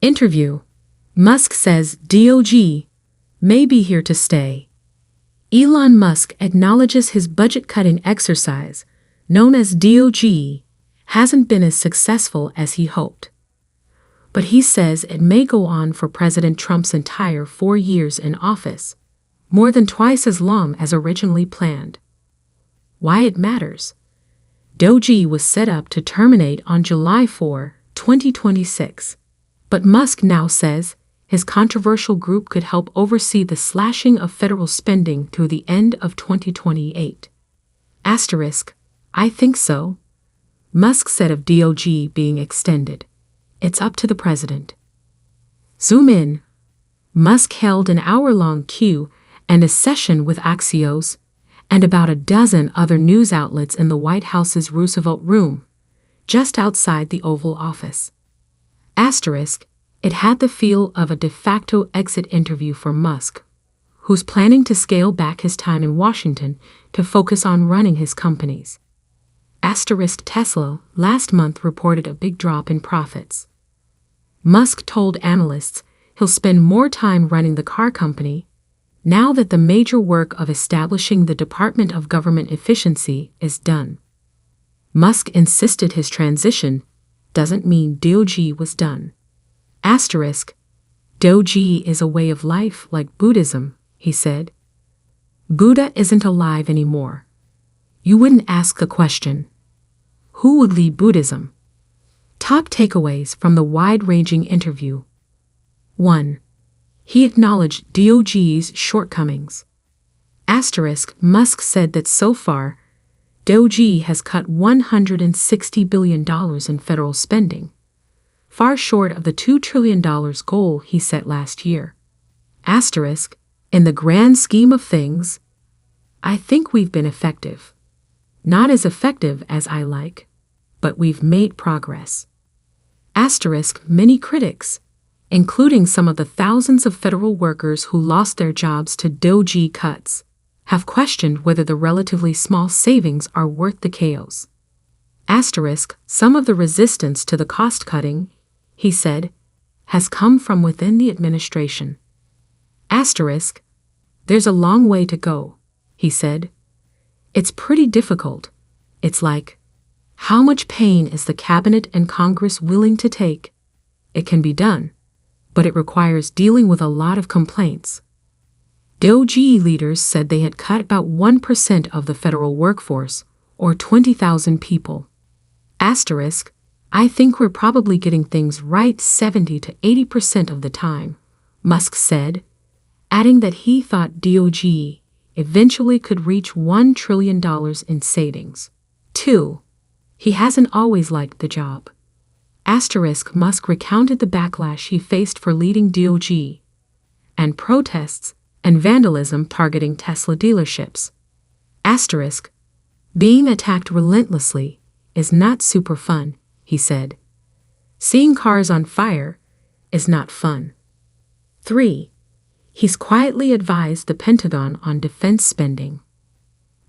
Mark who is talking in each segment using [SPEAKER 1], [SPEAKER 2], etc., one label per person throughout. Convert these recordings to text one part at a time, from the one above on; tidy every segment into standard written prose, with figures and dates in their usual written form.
[SPEAKER 1] Interview. Musk says Doge may be here to stay. Elon Musk acknowledges his budget-cutting exercise, known as Doge, hasn't been as successful as he hoped. But he says it may go on for President Trump's entire 4 years in office, more than twice as long as originally planned. Why it matters. Doge was set up to terminate on July 4, 2026. But Musk now says his controversial group could help oversee the slashing of federal spending through the end of 2028. Asterisk, I think so. Musk said of Doge being extended. It's up to the president. Zoom in. Musk held an hour-long Q&A session with Axios and about a dozen other news outlets in the White House's Roosevelt Room, just outside the Oval Office. Asterisk, it had the feel of a de facto exit interview for Musk, who's planning to scale back his time in Washington to focus on running his companies. Asterisk, Tesla last month reported a big drop in profits. Musk told analysts he'll spend more time running the car company now that the major work of establishing the Department of Government Efficiency is done. Musk insisted his transition doesn't mean Doge was done. Asterisk, Doge is a way of life like Buddhism, he said. Buddha isn't alive anymore. You wouldn't ask the question. Who would lead Buddhism? Top takeaways from the wide-ranging interview. 1. He acknowledged Doge's shortcomings. Asterisk, Musk said that so far, Doge has cut $160 billion in federal spending, far short of the $2 trillion goal he set last year. Asterisk, in the grand scheme of things, I think we've been effective. Not as effective as I like, but we've made progress. Asterisk, many critics, including some of the thousands of federal workers who lost their jobs to Doge cuts, have questioned whether the relatively small savings are worth the chaos. Asterisk, some of the resistance to the cost-cutting, he said, has come from within the administration. Asterisk, there's a long way to go, he said. It's pretty difficult. It's like, how much pain is the cabinet and Congress willing to take? It can be done, but it requires dealing with a lot of complaints. Doge leaders said they had cut about 1% of the federal workforce, or 20,000 people. Asterisk, I think we're probably getting things right 70 to 80% of the time, Musk said, adding that he thought Doge eventually could reach $1 trillion in savings. 2. He hasn't always liked the job. Asterisk, Musk recounted the backlash he faced for leading Doge, and protests and vandalism targeting Tesla dealerships. Asterisk, being attacked relentlessly is not super fun, he said. Seeing cars on fire is not fun. 3. He's quietly advised the Pentagon on defense spending.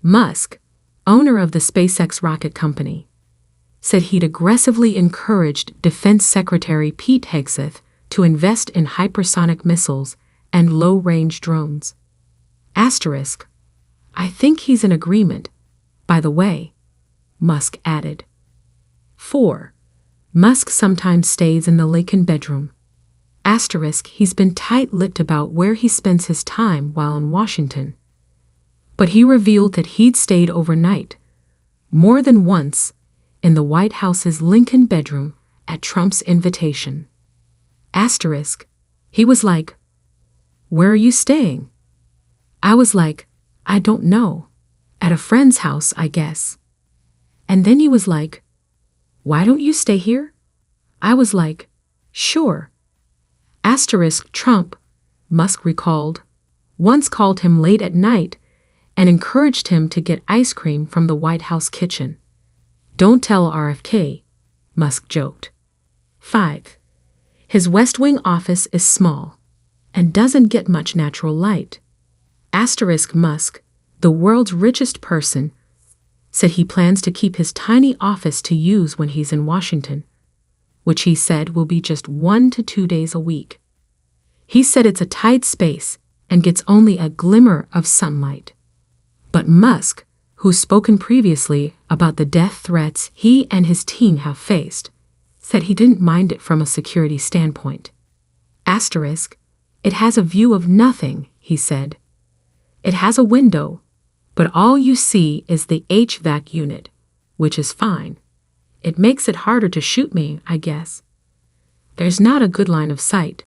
[SPEAKER 1] Musk, owner of the SpaceX rocket company, said he'd aggressively encouraged Defense Secretary Pete Hegseth to invest in hypersonic missiles and low-range drones. Asterisk, I think he's in agreement, by the way, Musk added. 4. Musk sometimes stays in the likened bedroom. Asterisk, he's been tight-lipped about where he spends his time while in Washington. But he revealed that he'd stayed overnight, more than once, in the White House's likened bedroom at Trump's invitation. Asterisk, he was like, where are you staying? I was like, I don't know. At a friend's house, I guess. And then he was like, why don't you stay here? I was like, sure. Asterisk, Trump, Musk recalled, once called him late at night and encouraged him to get ice cream from the White House kitchen. Don't tell RFK, Musk joked. 5. His West Wing office is small and doesn't get much natural light. Asterisk, Musk, the world's richest person, said he plans to keep his tiny office to use when he's in Washington. which he said will be just 1 to 2 days a week. He said it's a tight space and gets only a glimmer of sunlight. But Musk, who's spoken previously about the death threats he and his team have faced, said he didn't mind it from a security standpoint. Asterisk, it has a view of nothing, he said. It has a window, but all you see is the HVAC unit, which is fine. It makes it harder to shoot me, I guess. There's not a good line of sight.